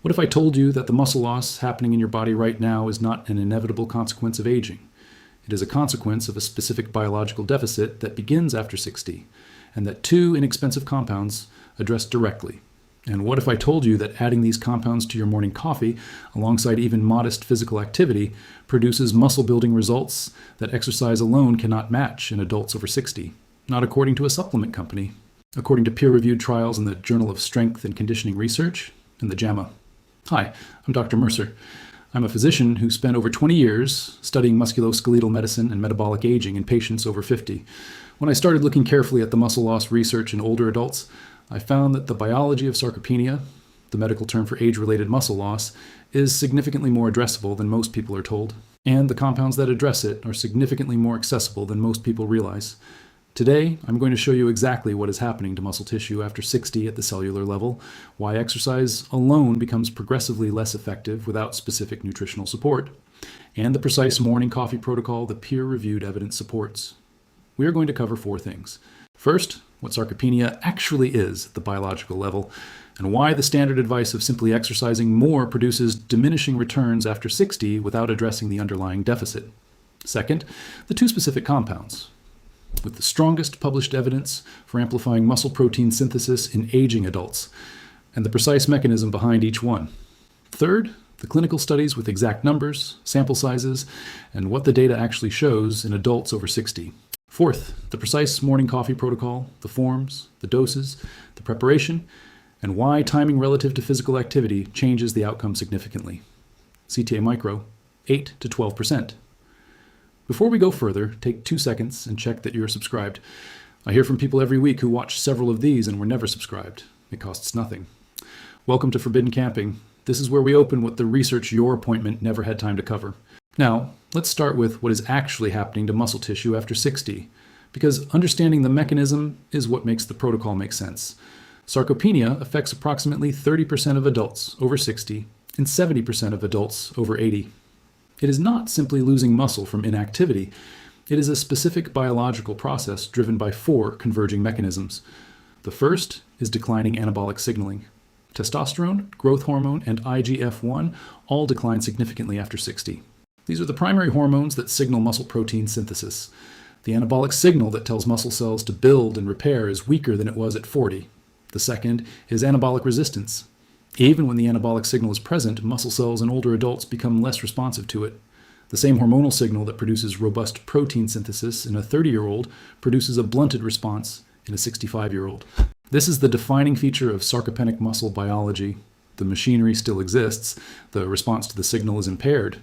What if I told you that the muscle loss happening in your body right now is not an inevitable consequence of aging? It is a consequence of a specific biological deficit that begins after 60, and that two inexpensive compounds address directly. And what if I told you that adding these compounds to your morning coffee, alongside even modest physical activity, produces muscle-building results that exercise alone cannot match in adults over 60, not according to a supplement company, according to peer-reviewed trials in the Journal of Strength and Conditioning Research and the JAMA. Hi, I'm Dr. Mercer. I'm a physician who spent over 20 years studying musculoskeletal medicine and metabolic aging in patients over 50. When I started looking carefully at the muscle loss research in older adults, I found that the biology of sarcopenia, the medical term for age-related muscle loss, is significantly more addressable than most people are told, and the compounds that address it are significantly more accessible than most people realize. Today, I'm going to show you exactly what is happening to muscle tissue after 60 at the cellular level, why exercise alone becomes progressively less effective without specific nutritional support, and the precise morning coffee protocol the peer-reviewed evidence supports. We are going to cover four things. First, what sarcopenia actually is at the biological level, and why the standard advice of simply exercising more produces diminishing returns after 60 without addressing the underlying deficit. Second, the two specific compounds, with the strongest published evidence for amplifying muscle protein synthesis in aging adults, and the precise mechanism behind each one. Third, the clinical studies with exact numbers, sample sizes, and what the data actually shows in adults over 60. Fourth, the precise morning coffee protocol, the forms, the doses, the preparation, and why timing relative to physical activity changes the outcome significantly. CTA micro, 8 to 12%. Before we go further, take 2 seconds and check that you're subscribed. I hear from people every week who watch several of these and were never subscribed. It costs nothing. Welcome to Forbidden Camping. This is where we open what the research your appointment never had time to cover. Now, let's start with what is actually happening to muscle tissue after 60, because understanding the mechanism is what makes the protocol make sense. Sarcopenia affects approximately 30% of adults over 60 and 70% of adults over 80. It is not simply losing muscle from inactivity. It is a specific biological process driven by four converging mechanisms. The first is declining anabolic signaling. Testosterone, growth hormone, and IGF-1 all decline significantly after 60. These are the primary hormones that signal muscle protein synthesis. The anabolic signal that tells muscle cells to build and repair is weaker than it was at 40. The second is anabolic resistance. Even when the anabolic signal is present, muscle cells in older adults become less responsive to it. The same hormonal signal that produces robust protein synthesis in a 30-year-old produces a blunted response in a 65-year-old. This is the defining feature of sarcopenic muscle biology. The machinery still exists. The response to the signal is impaired.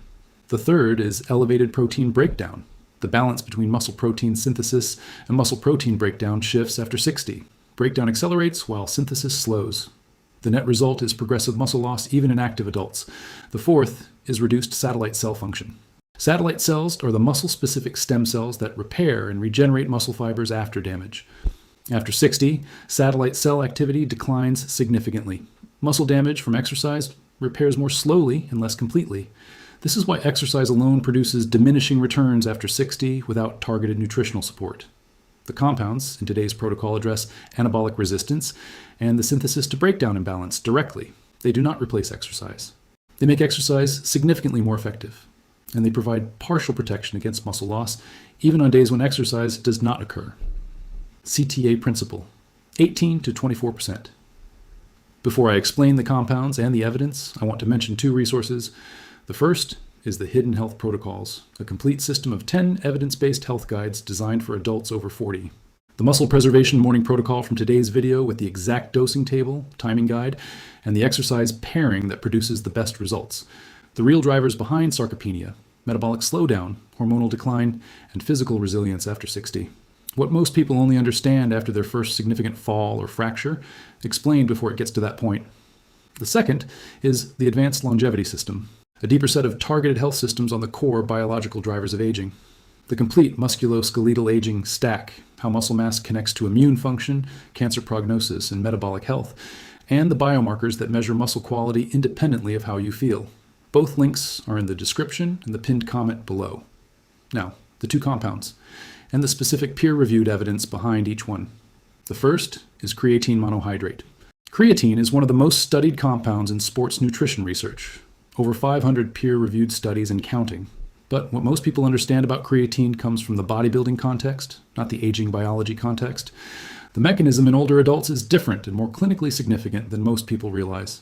The third is elevated protein breakdown. The balance between muscle protein synthesis and muscle protein breakdown shifts after 60. Breakdown accelerates while synthesis slows. The net result is progressive muscle loss even in active adults. The fourth is reduced satellite cell function. Satellite cells are the muscle-specific stem cells that repair and regenerate muscle fibers after damage. After 60, satellite cell activity declines significantly. Muscle damage from exercise repairs more slowly and less completely. This is why exercise alone produces diminishing returns after 60 without targeted nutritional support. The compounds in today's protocol address anabolic resistance and the synthesis to breakdown imbalance directly. They do not replace exercise. They make exercise significantly more effective, and they provide partial protection against muscle loss, even on days when exercise does not occur. CTA principle, 18 to 24%. Before I explain the compounds and the evidence, I want to mention two resources. The first is the Hidden Health Protocols, a complete system of 10 evidence-based health guides designed for adults over 40. The muscle preservation morning protocol from today's video with the exact dosing table, timing guide, and the exercise pairing that produces the best results. The real drivers behind sarcopenia, metabolic slowdown, hormonal decline, and physical resilience after 60. What most people only understand after their first significant fall or fracture, explained before it gets to that point. The second is the Advanced Longevity System, a deeper set of targeted health systems on the core biological drivers of aging. The complete musculoskeletal aging stack, how muscle mass connects to immune function, cancer prognosis, and metabolic health, and the biomarkers that measure muscle quality independently of how you feel. Both links are in the description and the pinned comment below. Now, the two compounds, and the specific peer-reviewed evidence behind each one. The first is creatine monohydrate. Creatine is one of the most studied compounds in sports nutrition research. Over 500 peer-reviewed studies and counting. But what most people understand about creatine comes from the bodybuilding context, not the aging biology context. The mechanism in older adults is different and more clinically significant than most people realize.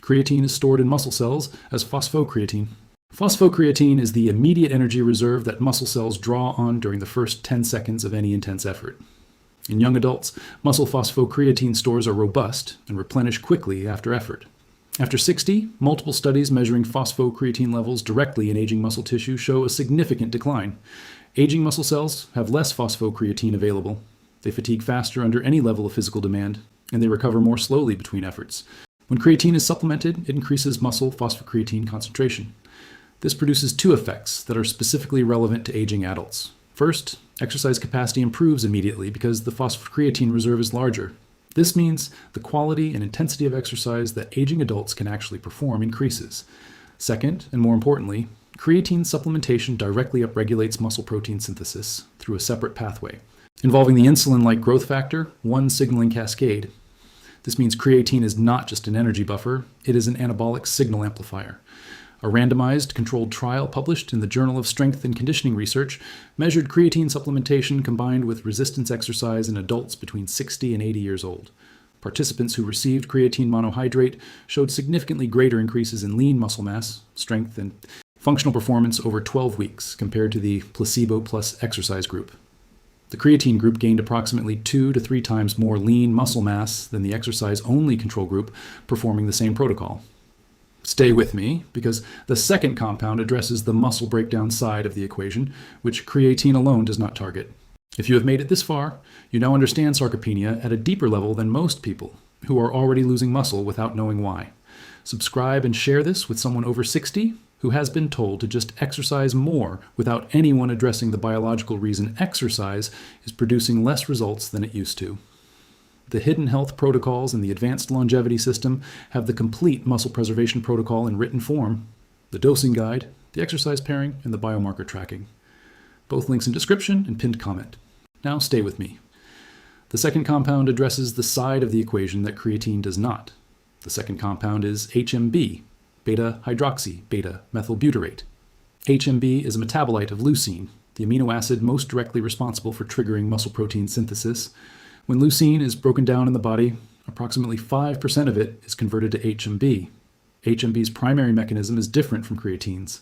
Creatine is stored in muscle cells as phosphocreatine. Phosphocreatine is the immediate energy reserve that muscle cells draw on during the first 10 seconds of any intense effort. In young adults, muscle phosphocreatine stores are robust and replenish quickly after effort. After 60, multiple studies measuring phosphocreatine levels directly in aging muscle tissue show a significant decline. Aging muscle cells have less phosphocreatine available. They fatigue faster under any level of physical demand, and they recover more slowly between efforts. When creatine is supplemented, it increases muscle phosphocreatine concentration. This produces two effects that are specifically relevant to aging adults. First, exercise capacity improves immediately because the phosphocreatine reserve is larger. This means the quality and intensity of exercise that aging adults can actually perform increases. Second, and more importantly, creatine supplementation directly upregulates muscle protein synthesis through a separate pathway, involving the insulin-like growth factor 1 signaling cascade. This means creatine is not just an energy buffer, it is an anabolic signal amplifier. A randomized, controlled trial published in the Journal of Strength and Conditioning Research measured creatine supplementation combined with resistance exercise in adults between 60 and 80 years old. Participants who received creatine monohydrate showed significantly greater increases in lean muscle mass, strength, and functional performance over 12 weeks compared to the placebo plus exercise group. The creatine group gained approximately 2 to 3 times more lean muscle mass than the exercise-only control group performing the same protocol. Stay with me, because the second compound addresses the muscle breakdown side of the equation, which creatine alone does not target. If you have made it this far, you now understand sarcopenia at a deeper level than most people, who are already losing muscle without knowing why. Subscribe and share this with someone over 60 who has been told to just exercise more without anyone addressing the biological reason exercise is producing less results than it used to. The hidden health protocols in the advanced longevity system have the complete muscle preservation protocol in written form, the dosing guide, the exercise pairing, and the biomarker tracking. Both links in description and pinned comment. Now stay with me. The second compound addresses the side of the equation that creatine does not. The second compound is HMB, beta-hydroxy, beta-methylbutyrate. HMB is a metabolite of leucine, the amino acid most directly responsible for triggering muscle protein synthesis. When leucine is broken down in the body, approximately 5% of it is converted to HMB. HMB's primary mechanism is different from creatine's.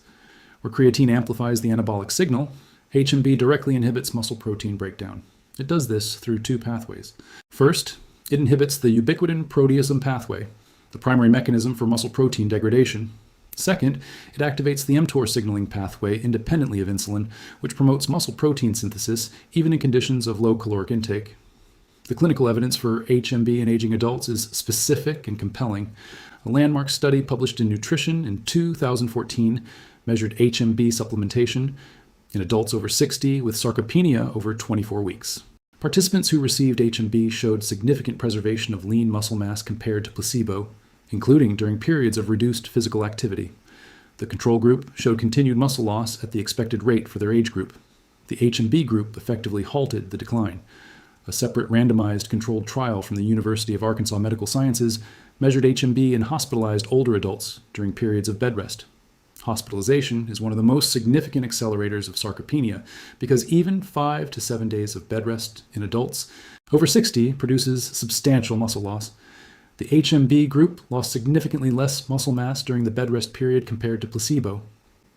Where creatine amplifies the anabolic signal, HMB directly inhibits muscle protein breakdown. It does this through 2 pathways. First, it inhibits the ubiquitin proteasome pathway, the primary mechanism for muscle protein degradation. Second, it activates the mTOR signaling pathway independently of insulin, which promotes muscle protein synthesis even in conditions of low caloric intake. The clinical evidence for HMB in aging adults is specific and compelling. A landmark study published in Nutrition in 2014 measured HMB supplementation in adults over 60 with sarcopenia over 24 weeks. Participants who received HMB showed significant preservation of lean muscle mass compared to placebo, including during periods of reduced physical activity. The control group showed continued muscle loss at the expected rate for their age group. The HMB group effectively halted the decline. A separate randomized controlled trial from the University of Arkansas Medical Sciences measured HMB in hospitalized older adults during periods of bed rest. Hospitalization is one of the most significant accelerators of sarcopenia because even 5 to 7 days of bed rest in adults over 60 produces substantial muscle loss. The HMB group lost significantly less muscle mass during the bed rest period compared to placebo.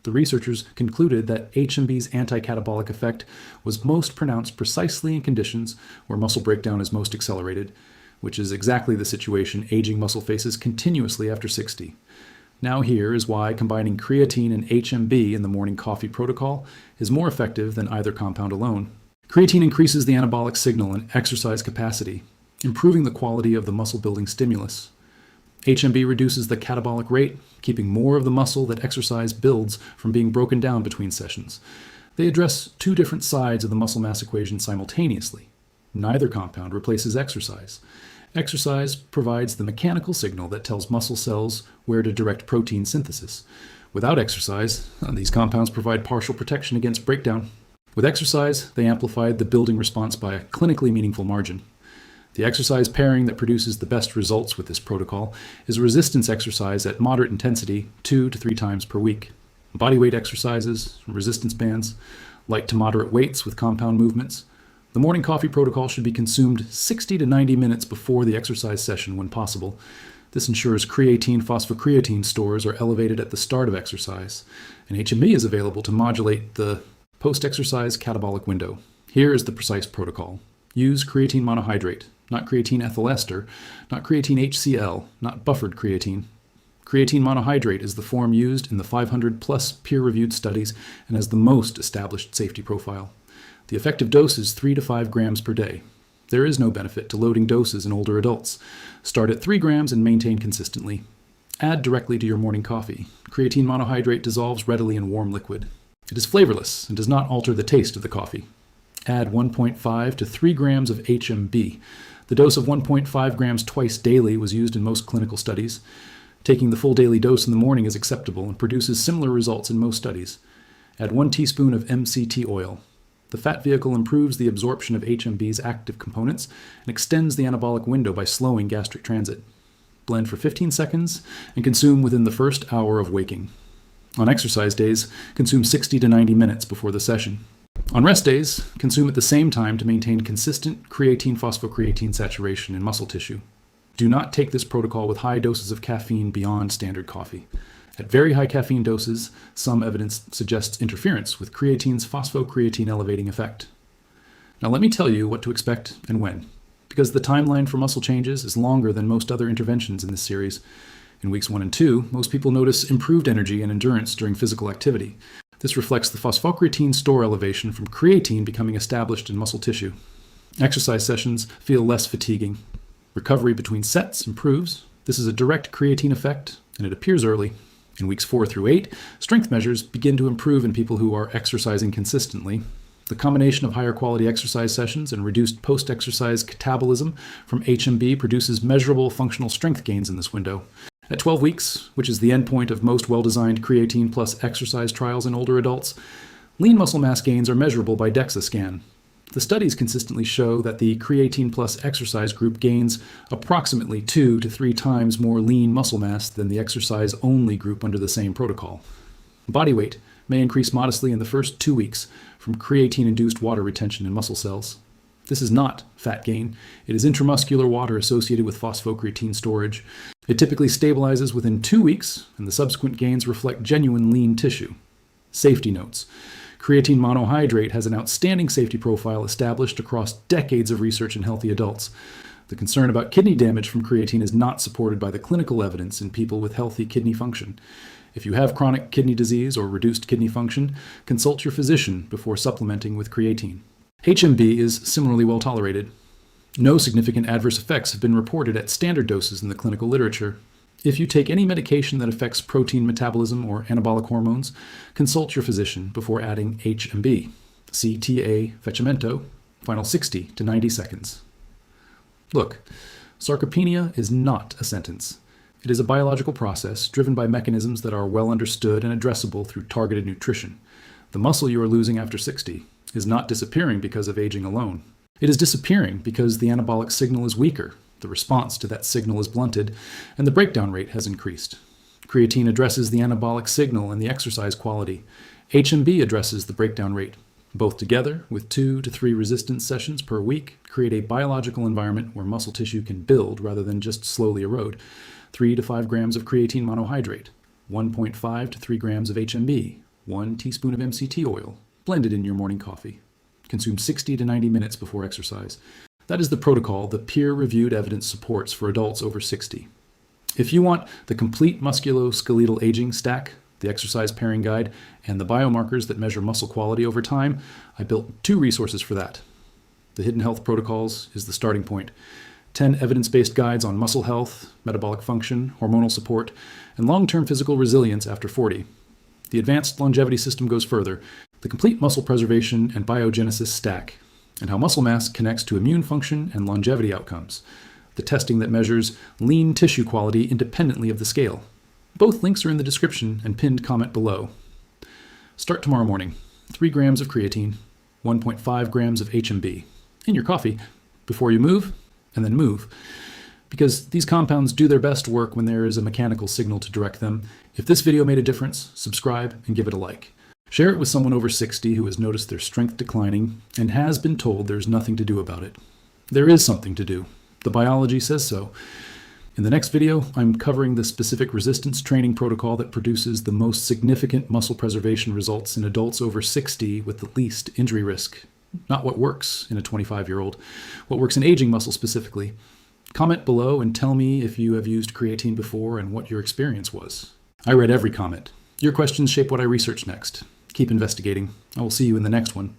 The researchers concluded that HMB's anti-catabolic effect was most pronounced precisely in conditions where muscle breakdown is most accelerated, which is exactly the situation aging muscle faces continuously after 60. Now here is why combining creatine and HMB in the morning coffee protocol is more effective than either compound alone. Creatine increases the anabolic signal and exercise capacity, improving the quality of the muscle-building stimulus. HMB reduces the catabolic rate, keeping more of the muscle that exercise builds from being broken down between sessions. They address 2 different sides of the muscle mass equation simultaneously. Neither compound replaces exercise. Exercise provides the mechanical signal that tells muscle cells where to direct protein synthesis. Without exercise, these compounds provide partial protection against breakdown. With exercise, they amplified the building response by a clinically meaningful margin. The exercise pairing that produces the best results with this protocol is resistance exercise at moderate intensity 2 to 3 times per week. Bodyweight exercises, resistance bands, light to moderate weights with compound movements. The morning coffee protocol should be consumed 60 to 90 minutes before the exercise session when possible. This ensures creatine phosphocreatine stores are elevated at the start of exercise, and HMB is available to modulate the post-exercise catabolic window. Here is the precise protocol. Use creatine monohydrate, not creatine ethyl ester, not creatine HCl, not buffered creatine. Creatine monohydrate is the form used in the 500 plus peer-reviewed studies and has the most established safety profile. The effective dose is 3 to 5 grams per day. There is no benefit to loading doses in older adults. Start at 3 grams and maintain consistently. Add directly to your morning coffee. Creatine monohydrate dissolves readily in warm liquid. It is flavorless and does not alter the taste of the coffee. Add 1.5 to 3 grams of HMB. The dose of 1.5 grams twice daily was used in most clinical studies. Taking the full daily dose in the morning is acceptable and produces similar results in most studies. Add 1 teaspoon of MCT oil. The fat vehicle improves the absorption of HMB's active components and extends the anabolic window by slowing gastric transit. Blend for 15 seconds and consume within the first hour of waking. On exercise days, consume 60 to 90 minutes before the session. On rest days, consume at the same time to maintain consistent creatine phosphocreatine saturation in muscle tissue. Do not take this protocol with high doses of caffeine beyond standard coffee. At very high caffeine doses, some evidence suggests interference with creatine's phosphocreatine elevating effect. Now let me tell you what to expect and when, because the timeline for muscle changes is longer than most other interventions in this series. In weeks 1 and 2, most people notice improved energy and endurance during physical activity. This reflects the phosphocreatine store elevation from creatine becoming established in muscle tissue. Exercise sessions feel less fatiguing. Recovery between sets improves. This is a direct creatine effect, and it appears early. In weeks 4 through 8, strength measures begin to improve in people who are exercising consistently. The combination of higher quality exercise sessions and reduced post-exercise catabolism from HMB produces measurable functional strength gains in this window. At 12 weeks, which is the endpoint of most well-designed creatine plus exercise trials in older adults, lean muscle mass gains are measurable by DEXA scan. The studies consistently show that the creatine plus exercise group gains approximately 2 to 3 times more lean muscle mass than the exercise-only group under the same protocol. Body weight may increase modestly in the first 2 weeks from creatine-induced water retention in muscle cells. This is not fat gain. It is intramuscular water associated with phosphocreatine storage. It typically stabilizes within 2 weeks, and the subsequent gains reflect genuine lean tissue. Safety notes. Creatine monohydrate has an outstanding safety profile established across decades of research in healthy adults. The concern about kidney damage from creatine is not supported by the clinical evidence in people with healthy kidney function. If you have chronic kidney disease or reduced kidney function, consult your physician before supplementing with creatine. HMB is similarly well tolerated. No significant adverse effects have been reported at standard doses in the clinical literature. If you take any medication that affects protein metabolism or anabolic hormones, consult your physician before adding HMB. See TA Fechamento, final 60 to 90 seconds. Look, sarcopenia is not a sentence. It is a biological process driven by mechanisms that are well understood and addressable through targeted nutrition. The muscle you are losing after 60 is not disappearing because of aging alone. It is disappearing because the anabolic signal is weaker, the response to that signal is blunted, and the breakdown rate has increased. Creatine addresses the anabolic signal and the exercise quality. HMB addresses the breakdown rate. Both together, with 2 to 3 resistance sessions per week, create a biological environment where muscle tissue can build rather than just slowly erode. 3 to 5 grams of creatine monohydrate, 1.5 to 3 grams of HMB, 1 teaspoon of MCT oil, blended in your morning coffee. Consume 60 to 90 minutes before exercise. That is the protocol the peer-reviewed evidence supports for adults over 60. If you want the complete musculoskeletal aging stack, the exercise pairing guide, and the biomarkers that measure muscle quality over time, I built 2 resources for that. The Hidden Health Protocols is the starting point. 10 evidence-based guides on muscle health, metabolic function, hormonal support, and long-term physical resilience after 40. The Advanced Longevity System goes further, the complete muscle preservation and biogenesis stack, and how muscle mass connects to immune function and longevity outcomes, the testing that measures lean tissue quality independently of the scale. Both links are in the description and pinned comment below. Start tomorrow morning. 3 grams of creatine, 1.5 grams of HMB. In your coffee. Before you move, and then move. Because these compounds do their best work when there is a mechanical signal to direct them. If this video made a difference, subscribe and give it a like. Share it with someone over 60 who has noticed their strength declining and has been told there's nothing to do about it. There is something to do. The biology says so. In the next video, I'm covering the specific resistance training protocol that produces the most significant muscle preservation results in adults over 60 with the least injury risk. Not what works in a 25-year-old, what works in aging muscle specifically. Comment below and tell me if you have used creatine before and what your experience was. I read every comment. Your questions shape what I research next. Keep investigating. I will see you in the next one.